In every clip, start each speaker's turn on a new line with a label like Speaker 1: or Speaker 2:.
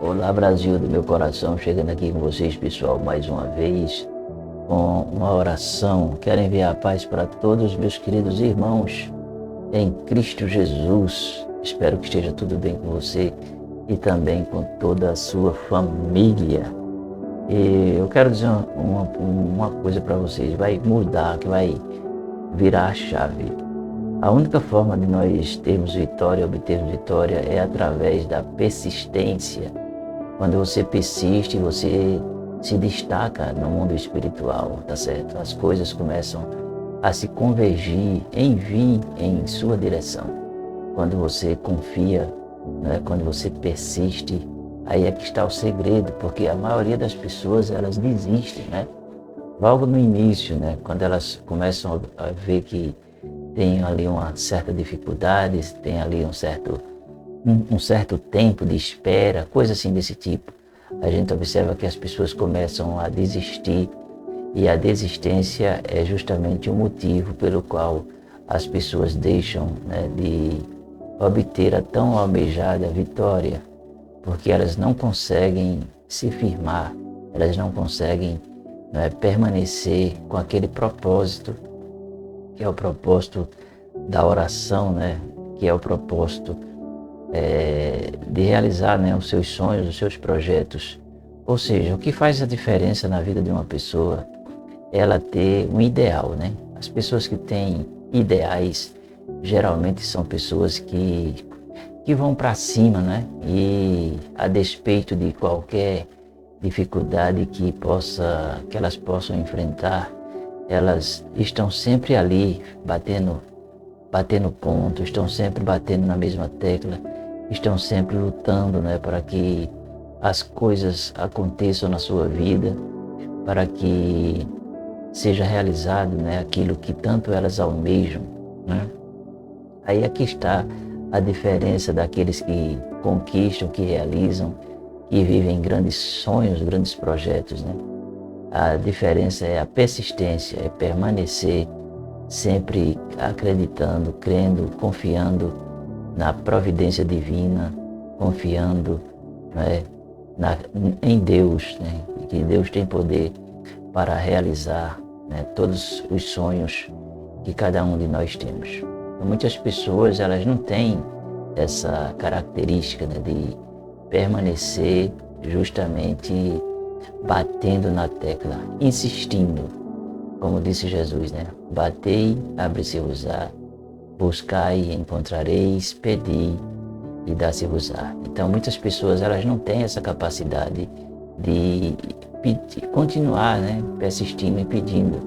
Speaker 1: Olá, Brasil do meu coração, chegando aqui com vocês, pessoal, mais uma vez, com uma oração. Quero enviar a paz para todos os meus queridos irmãos em Cristo Jesus. Espero que esteja tudo bem com você e também com toda a sua família. E eu quero dizer uma coisa para vocês, vai mudar, que vai virar a chave. A única forma de nós termos vitória, obtermos vitória, é através da persistência. Quando você persiste, você se destaca no mundo espiritual, tá certo? As coisas começam a se convergir, vir em sua direção. Quando você confia, né? Quando você persiste, aí é que está o segredo, porque a maioria das pessoas, elas desistem, né? Logo no início, né? Quando elas começam a ver que tem ali uma certa dificuldade, tem ali um certo tempo de espera, coisa assim desse tipo. A gente observa que as pessoas começam a desistir e a desistência é justamente o motivo pelo qual as pessoas deixam, né, de obter a tão almejada vitória, porque elas não conseguem se firmar, elas não conseguem, né, permanecer com aquele propósito, que é o propósito da oração, né, que é o propósito de realizar, né, os seus sonhos, os seus projetos. Ou seja, o que faz a diferença na vida de uma pessoa é ela ter um ideal, né? As pessoas que têm ideais geralmente são pessoas que vão para cima, né? E a despeito de qualquer dificuldade que elas possam enfrentar, elas estão sempre ali batendo ponto, estão sempre batendo na mesma tecla, estão sempre lutando, né, para que as coisas aconteçam na sua vida, para que seja realizado, né, aquilo que tanto elas almejam, né? Aí aqui está a diferença daqueles que conquistam, que realizam, que vivem grandes sonhos, grandes projetos, né? A diferença é a persistência, é permanecer sempre acreditando, crendo, confiando na providência divina, confiando, né, em Deus, né, que Deus tem poder para realizar, né, todos os sonhos que cada um de nós temos. Então, muitas pessoas, elas não têm essa característica, né, de permanecer justamente batendo na tecla, insistindo, como disse Jesus, né? Batei, abre-se-vos-á, buscai e encontrareis, pedi e dá-se-vos-á. Então muitas pessoas, elas não têm essa capacidade de continuar, né, persistindo e pedindo.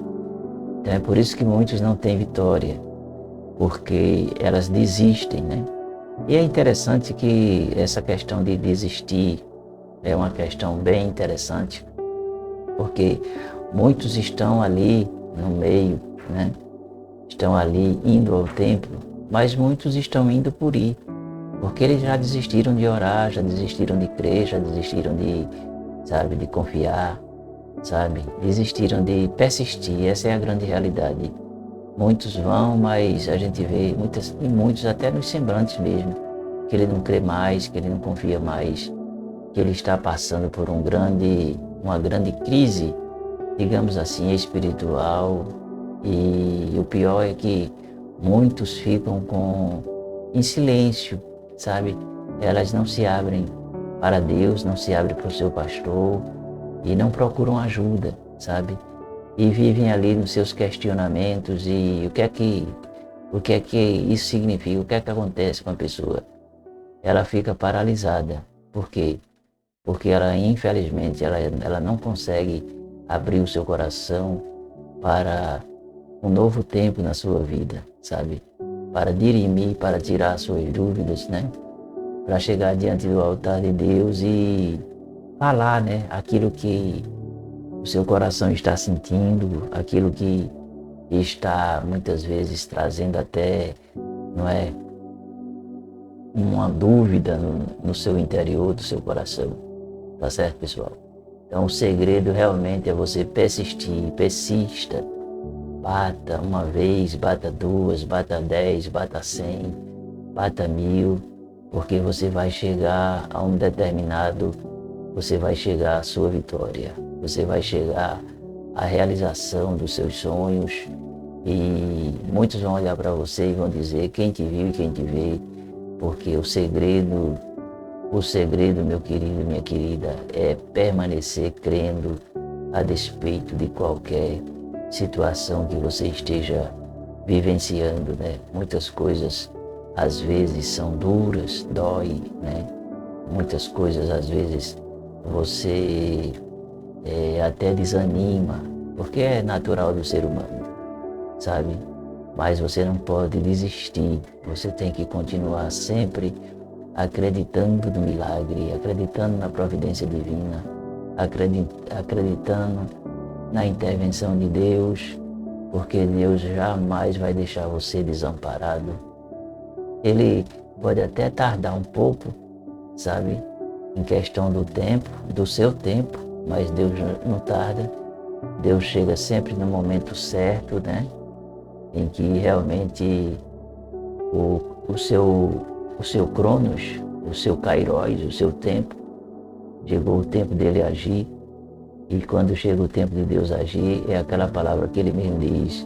Speaker 1: Então é por isso que muitos não têm vitória, porque elas desistem, né? E é interessante que essa questão de desistir é uma questão bem interessante, porque muitos estão ali no meio, né? Estão ali indo ao templo, mas muitos estão indo por ir, porque eles já desistiram de orar, já desistiram de crer, já desistiram de confiar, sabe? Desistiram de persistir, essa é a grande realidade. Muitos vão, mas a gente vê muitos até nos semblantes mesmo, que ele não crê mais, que ele não confia mais, que ele está passando por uma grande crise, digamos assim, espiritual, e o pior é que muitos ficam em silêncio, sabe? Elas não se abrem para Deus, não se abrem para o seu pastor e não procuram ajuda, sabe? E vivem ali nos seus questionamentos e o que é que isso significa, o que é que acontece com a pessoa? Ela fica paralisada. Por quê? Porque ela, infelizmente, ela não consegue abrir o seu coração para um novo tempo na sua vida, sabe? Para dirimir, para tirar suas dúvidas, né? Para chegar diante do altar de Deus e falar, né, aquilo que o seu coração está sentindo, aquilo que está muitas vezes trazendo até, não é, uma dúvida no seu interior, do seu coração. Tá certo, pessoal? Então o segredo realmente é você persistir, persista. Bata uma vez, bata duas, bata 10, bata 100, bata 1000, porque você vai chegar a você vai chegar à sua vitória, você vai chegar à realização dos seus sonhos e muitos vão olhar para você e vão dizer quem te viu e quem te vê, porque o segredo, meu querido, minha querida, é permanecer crendo a despeito de qualquer situação que você esteja vivenciando, né? Muitas coisas às vezes são duras, dói, né? Muitas coisas às vezes você até desanima, porque é natural do ser humano, sabe? Mas você não pode desistir, você tem que continuar sempre acreditando no milagre, acreditando na providência divina, acreditando na intervenção de Deus, porque Deus jamais vai deixar você desamparado. Ele pode até tardar um pouco, sabe, em questão do tempo, do seu tempo, mas Deus não tarda. Deus chega sempre no momento certo, né? Em que realmente o seu Cronos, o seu Kairos, o seu tempo, chegou o tempo dele agir. E quando chega o tempo de Deus agir, é aquela palavra que ele mesmo diz: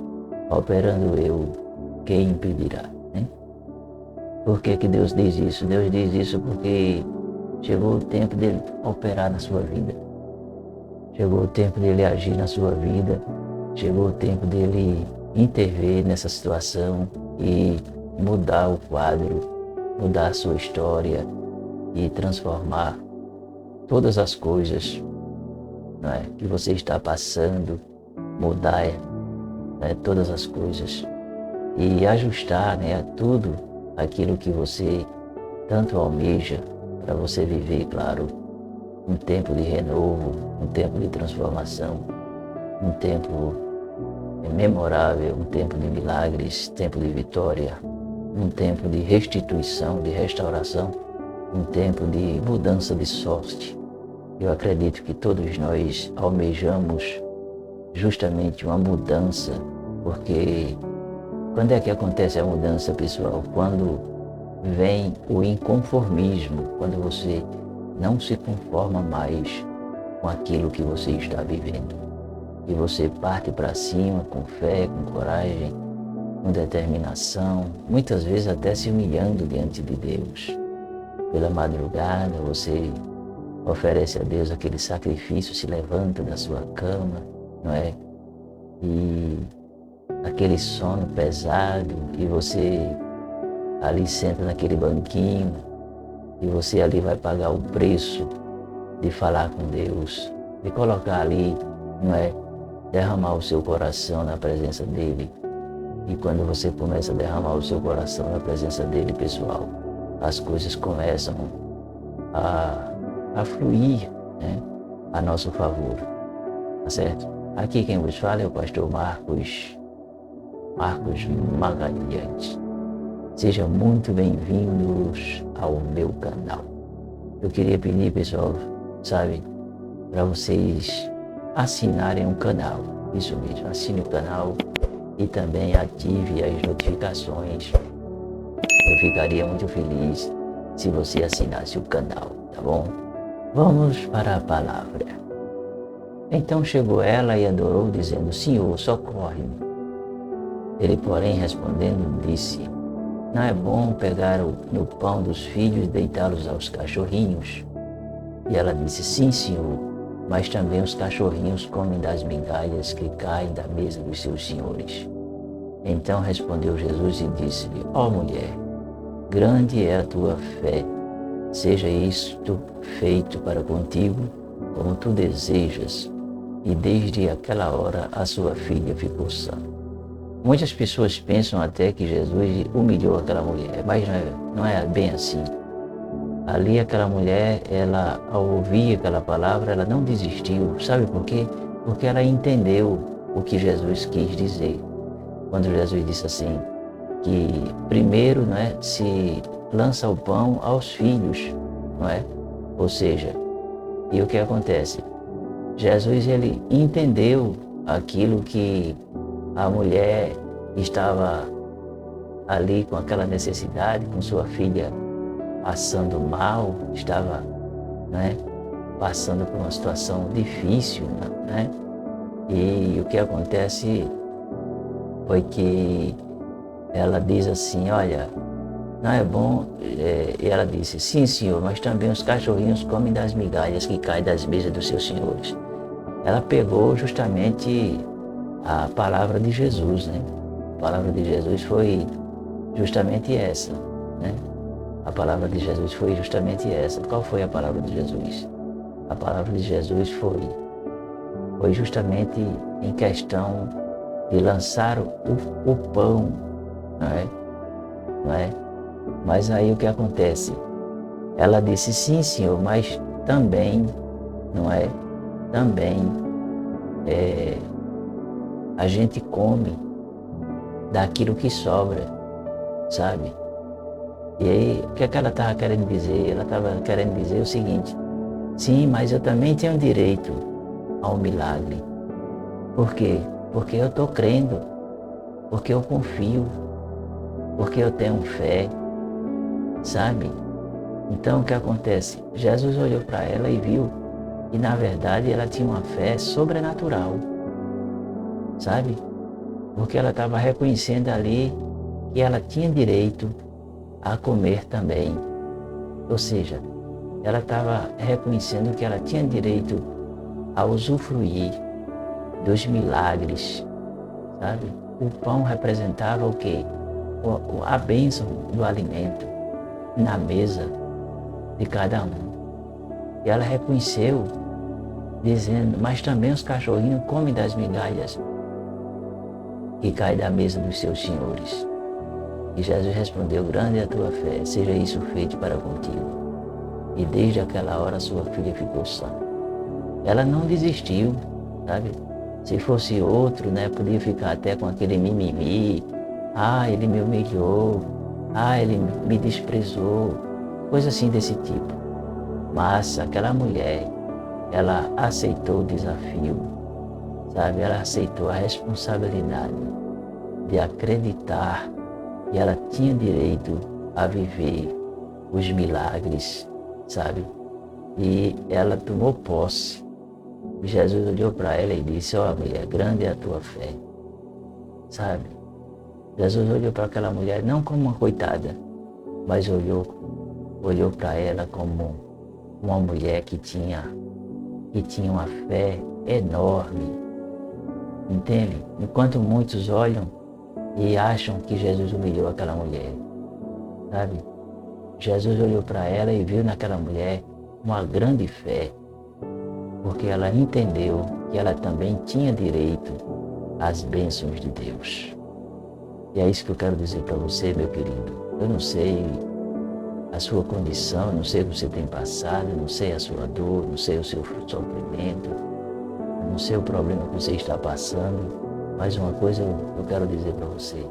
Speaker 1: operando eu, quem impedirá? Né? Por que Deus diz isso? Deus diz isso porque chegou o tempo dele operar na sua vida. Chegou o tempo dele agir na sua vida. Chegou o tempo dele intervir nessa situação e mudar o quadro, mudar a sua história e transformar todas as coisas, não é, que você está passando, mudar, né, todas as coisas e ajustar, né, a tudo aquilo que você tanto almeja para você viver, claro, um tempo de renovo, um tempo de transformação, um tempo memorável, um tempo de milagres, tempo de vitória, um tempo de restituição, de restauração, um tempo de mudança de sorte. Eu acredito que todos nós almejamos justamente uma mudança, porque quando é que acontece a mudança, pessoal? Quando vem o inconformismo, quando você não se conforma mais com aquilo que você está vivendo. E você parte para cima com fé, com coragem, com determinação, muitas vezes até se humilhando diante de Deus. Pela madrugada você oferece a Deus aquele sacrifício, se levanta da sua cama, não é? E aquele sono pesado, e você ali senta naquele banquinho, e você ali vai pagar o preço de falar com Deus, de colocar ali, não é? Derramar o seu coração na presença dele. E quando você começa a derramar o seu coração na presença dele, pessoal, as coisas começam a fluir, né, a nosso favor, tá certo? Aqui quem vos fala é o pastor Marcos Magalhães. Sejam muito bem-vindos ao meu canal. Eu queria pedir, pessoal, sabe, para vocês assinarem o canal. Isso mesmo, assine o canal e também ative as notificações. Eu ficaria muito feliz se você assinasse o canal, tá bom? Vamos para a palavra. Então chegou ela e adorou, dizendo: Senhor, socorre-me. Ele, porém, respondendo, disse: não é bom pegar no pão dos filhos e deitá-los aos cachorrinhos? E ela disse: sim, Senhor, mas também os cachorrinhos comem das migalhas que caem da mesa dos seus senhores. Então respondeu Jesus e disse-lhe: ó mulher, grande é a tua fé, seja isto feito para contigo como tu desejas. E desde aquela hora a sua filha ficou sã. Muitas pessoas pensam até que Jesus humilhou aquela mulher, mas não é bem assim. Ali aquela mulher, ela, ao ouvir aquela palavra, ela não desistiu. Sabe por quê? Porque ela entendeu o que Jesus quis dizer. Quando Jesus disse assim, que primeiro, não é, se lança o pão aos filhos, não é? Ou seja, e o que acontece? Jesus, ele entendeu aquilo que a mulher estava ali com aquela necessidade, com sua filha passando mal, estava, né, passando por uma situação difícil, né? E o que acontece foi que ela diz assim, olha, não é bom, e ela disse, sim senhor, mas também os cachorrinhos comem das migalhas que caem das mesas dos seus senhores. Ela pegou justamente a palavra de Jesus, né? A palavra de Jesus foi justamente essa, né? A palavra de Jesus foi justamente essa. Qual foi a palavra de Jesus? A palavra de Jesus foi justamente em questão de lançar o pão, não é? Não é? Mas aí o que acontece? Ela disse, sim senhor, mas também, não é? Também a gente come daquilo que sobra, sabe? E aí, o que é que ela estava querendo dizer? Ela estava querendo dizer o seguinte, sim, mas eu também tenho direito ao milagre. Por quê? Porque eu estou crendo, porque eu confio, porque eu tenho fé, sabe? Então o que acontece? Jesus olhou para ela e viu que na verdade ela tinha uma fé sobrenatural, sabe? Porque ela estava reconhecendo ali que ela tinha direito a comer também. Ou seja, ela estava reconhecendo que ela tinha direito a usufruir dos milagres, sabe? O pão representava o quê? A bênção do alimento na mesa de cada um. E ela reconheceu, dizendo, mas também os cachorrinhos comem das migalhas que caem da mesa dos seus senhores. E Jesus respondeu, grande é a tua fé, seja isso feito para contigo. E desde aquela hora sua filha ficou sã. Ela não desistiu, sabe? Se fosse outro, né, podia ficar até com aquele mimimi. Ah, ele me humilhou. Ah, ele me desprezou. Coisa assim desse tipo. Mas aquela mulher, ela aceitou o desafio, sabe? Ela aceitou a responsabilidade de acreditar que ela tinha direito a viver os milagres, sabe? E ela tomou posse. Jesus olhou para ela e disse, ó mulher, grande é a tua fé, sabe? Jesus olhou para aquela mulher não como uma coitada, mas olhou para ela como uma mulher que tinha uma fé enorme, entende? Enquanto muitos olham e acham que Jesus humilhou aquela mulher, sabe? Jesus olhou para ela e viu naquela mulher uma grande fé, porque ela entendeu que ela também tinha direito às bênçãos de Deus. E é isso que eu quero dizer para você, meu querido. Eu não sei a sua condição, eu não sei o que você tem passado, eu não sei a sua dor, não sei o seu sofrimento, eu não sei o problema que você está passando, mas uma coisa eu quero dizer para você.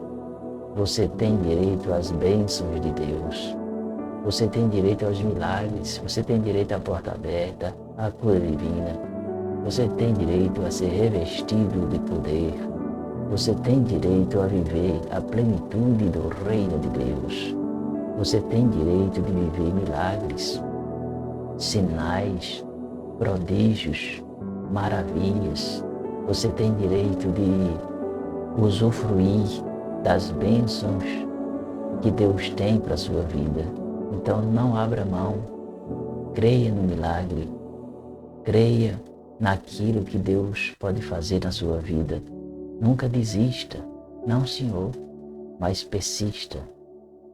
Speaker 1: Você tem direito às bênçãos de Deus. Você tem direito aos milagres, você tem direito à porta aberta, à cura divina. Você tem direito a ser revestido de poder. Você tem direito a viver a plenitude do reino de Deus. Você tem direito de viver milagres, sinais, prodígios, maravilhas. Você tem direito de usufruir das bênçãos que Deus tem para a sua vida. Então não abra mão, creia no milagre, creia naquilo que Deus pode fazer na sua vida. Nunca desista, não Senhor, mas persista,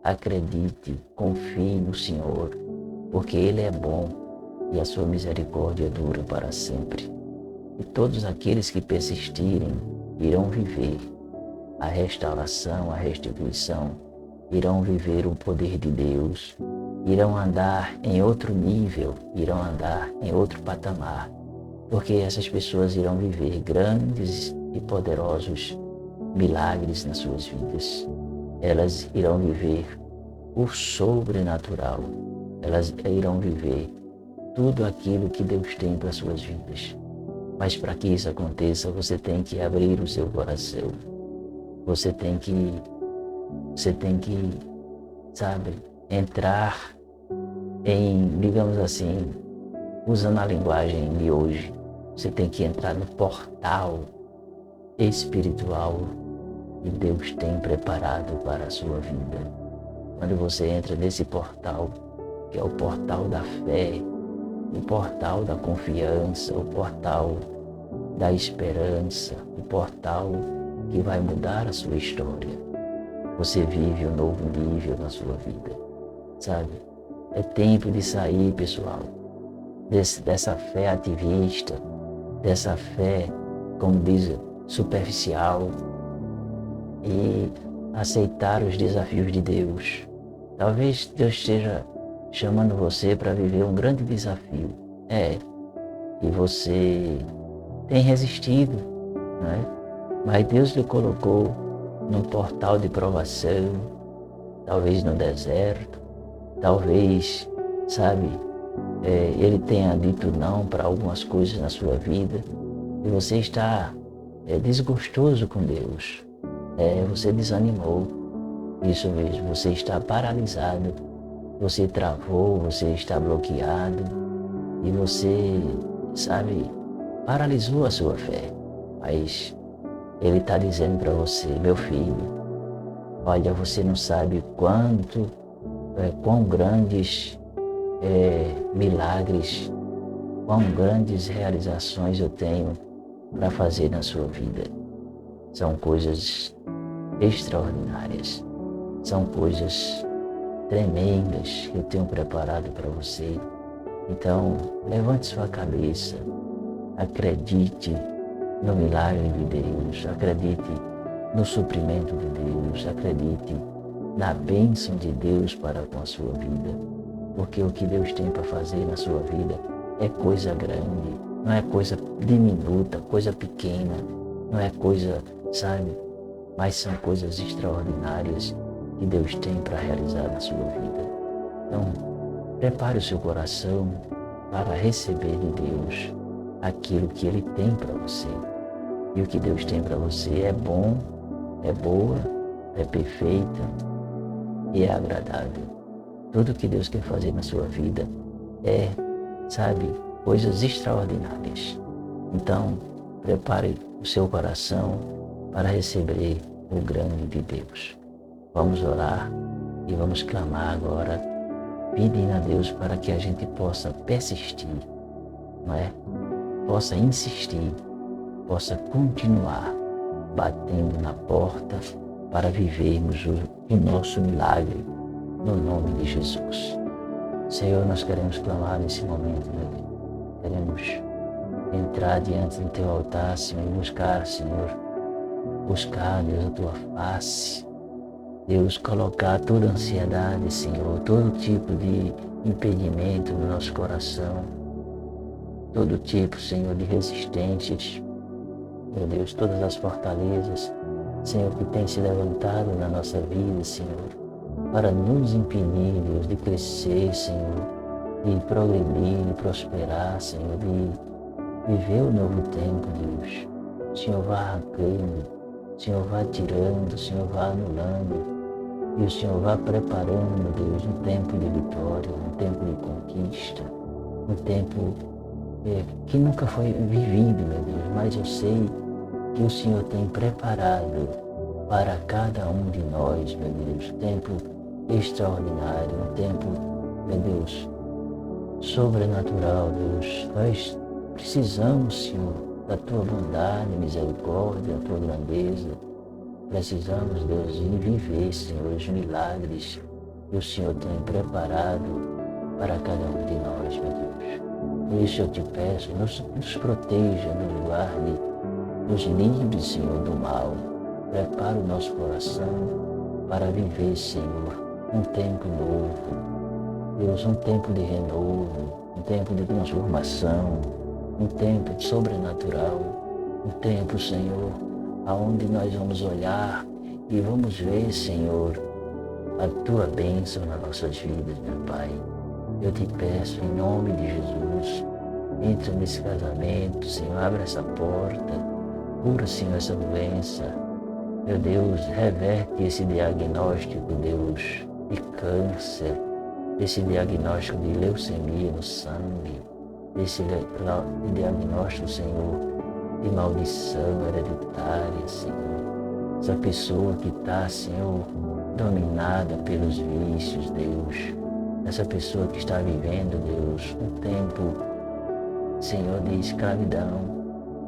Speaker 1: acredite, confie no Senhor, porque Ele é bom e a sua misericórdia dura para sempre. E todos aqueles que persistirem irão viver a restauração, a restituição, irão viver o poder de Deus, irão andar em outro nível, irão andar em outro patamar, porque essas pessoas irão viver grandes e poderosos milagres nas suas vidas. Elas irão viver o sobrenatural, elas irão viver tudo aquilo que Deus tem para as suas vidas. Mas para que isso aconteça, você tem que abrir o seu coração. Você tem que, sabe, entrar digamos assim, usando a linguagem de hoje, você tem que entrar no portal espiritual que Deus tem preparado para a sua vida. Quando você entra nesse portal, que é o portal da fé, o portal da confiança, o portal da esperança, o portal que vai mudar a sua história. Você vive um novo nível na sua vida, sabe? É tempo de sair, pessoal, dessa fé ativista, dessa fé, como diz, superficial, e aceitar os desafios de Deus. Talvez Deus esteja chamando você para viver um grande desafio. E você tem resistido, não é? Mas Deus lhe colocou num portal de provação, talvez no deserto, talvez, sabe, Ele tenha dito não para algumas coisas na sua vida e você está desgostoso com Deus. Você desanimou, isso mesmo, você está paralisado, você travou, você está bloqueado e você, sabe, paralisou a sua fé. Mas Ele está dizendo para você, meu filho, olha, você não sabe quão grandes milagres, quão grandes realizações eu tenho para fazer na sua vida. São coisas extraordinárias, são coisas tremendas que eu tenho preparado para você. Então, levante sua cabeça, acredite no milagre de Deus, acredite no suprimento de Deus, acredite na bênção de Deus para com a sua vida, porque o que Deus tem para fazer na sua vida é coisa grande, não é coisa diminuta, coisa pequena, não é coisa, sabe, mas são coisas extraordinárias que Deus tem para realizar na sua vida. Então, prepare o seu coração para receber de Deus aquilo que Ele tem para você. E o que Deus tem para você é bom, é boa, é perfeita e é agradável. Tudo que Deus quer fazer na sua vida é, sabe, coisas extraordinárias. Então, prepare o seu coração para receber o grande de Deus. Vamos orar e vamos clamar agora, pedindo a Deus para que a gente possa persistir, não é? Possa insistir, possa continuar batendo na porta para vivermos o nosso milagre no nome de Jesus. Senhor, nós queremos clamar nesse momento, meu Deus. Queremos entrar diante do Teu altar, Senhor, e buscar, Senhor, Deus, a Tua face. Deus, colocar toda ansiedade, Senhor, todo tipo de impedimento no nosso coração, todo tipo, Senhor, de resistências, meu Deus, todas as fortalezas, Senhor, que tem se levantado na nossa vida, Senhor, para nos impedir, Deus, de crescer, Senhor, de progredir, de prosperar, Senhor, de viver o novo tempo, Deus. O Senhor vai arrancando, o Senhor vai tirando, o Senhor vai anulando, e o Senhor vai preparando, Deus, um tempo de vitória, um tempo de conquista, um tempo que nunca foi vivido, meu Deus, mas eu sei que o Senhor tem preparado para cada um de nós, meu Deus, tempo extraordinário, um tempo, meu Deus, sobrenatural, Deus. Nós precisamos, Senhor, da Tua bondade, misericórdia, da Tua grandeza. Precisamos, Deus, de viver, Senhor, os milagres que o Senhor tem preparado para cada um de nós, meu Deus. Por isso eu te peço, nos proteja, nos guarde, nos livre, Senhor, do mal. Prepara o nosso coração para viver, Senhor, um tempo novo. Deus, um tempo de renovo, um tempo de transformação, um tempo sobrenatural, um tempo, Senhor, aonde nós vamos olhar e vamos ver, Senhor, a Tua bênção nas nossas vidas, meu Pai. Eu te peço, em nome de Jesus, entra nesse casamento, Senhor, abre essa porta, cura, Senhor, essa doença. Meu Deus, reverte esse diagnóstico, Deus, de câncer. desse diagnóstico de leucemia no sangue, desse diagnóstico, Senhor, de maldição hereditária, Senhor. Essa pessoa que está, Senhor, dominada pelos vícios, Deus. Essa pessoa que está vivendo, Deus, um tempo, Senhor, de escravidão,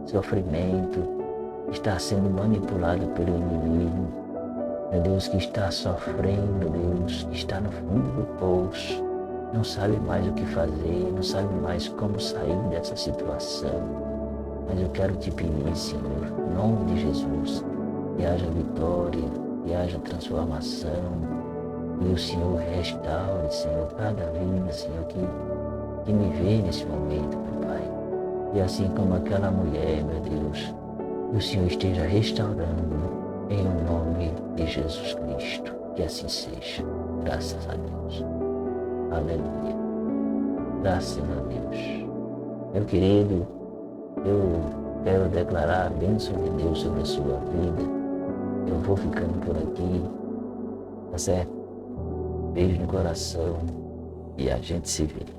Speaker 1: sofrimento, está sendo manipulada pelo inimigo. Meu Deus, que está sofrendo, Deus, que está no fundo do poço, não sabe mais o que fazer, não sabe mais como sair dessa situação. Mas eu quero te pedir, Senhor, em nome de Jesus, que haja vitória, que haja transformação, e o Senhor restaure, Senhor, cada vida, Senhor, que me vê nesse momento, meu Pai. E assim como aquela mulher, meu Deus, que o Senhor esteja restaurando em nome de Jesus Cristo. Que assim seja. Graças a Deus. Aleluia. Graças a Deus. Meu querido, eu quero declarar a bênção de Deus sobre a sua vida. Eu vou ficando por aqui, tá certo? Beijo no coração e a gente se vê.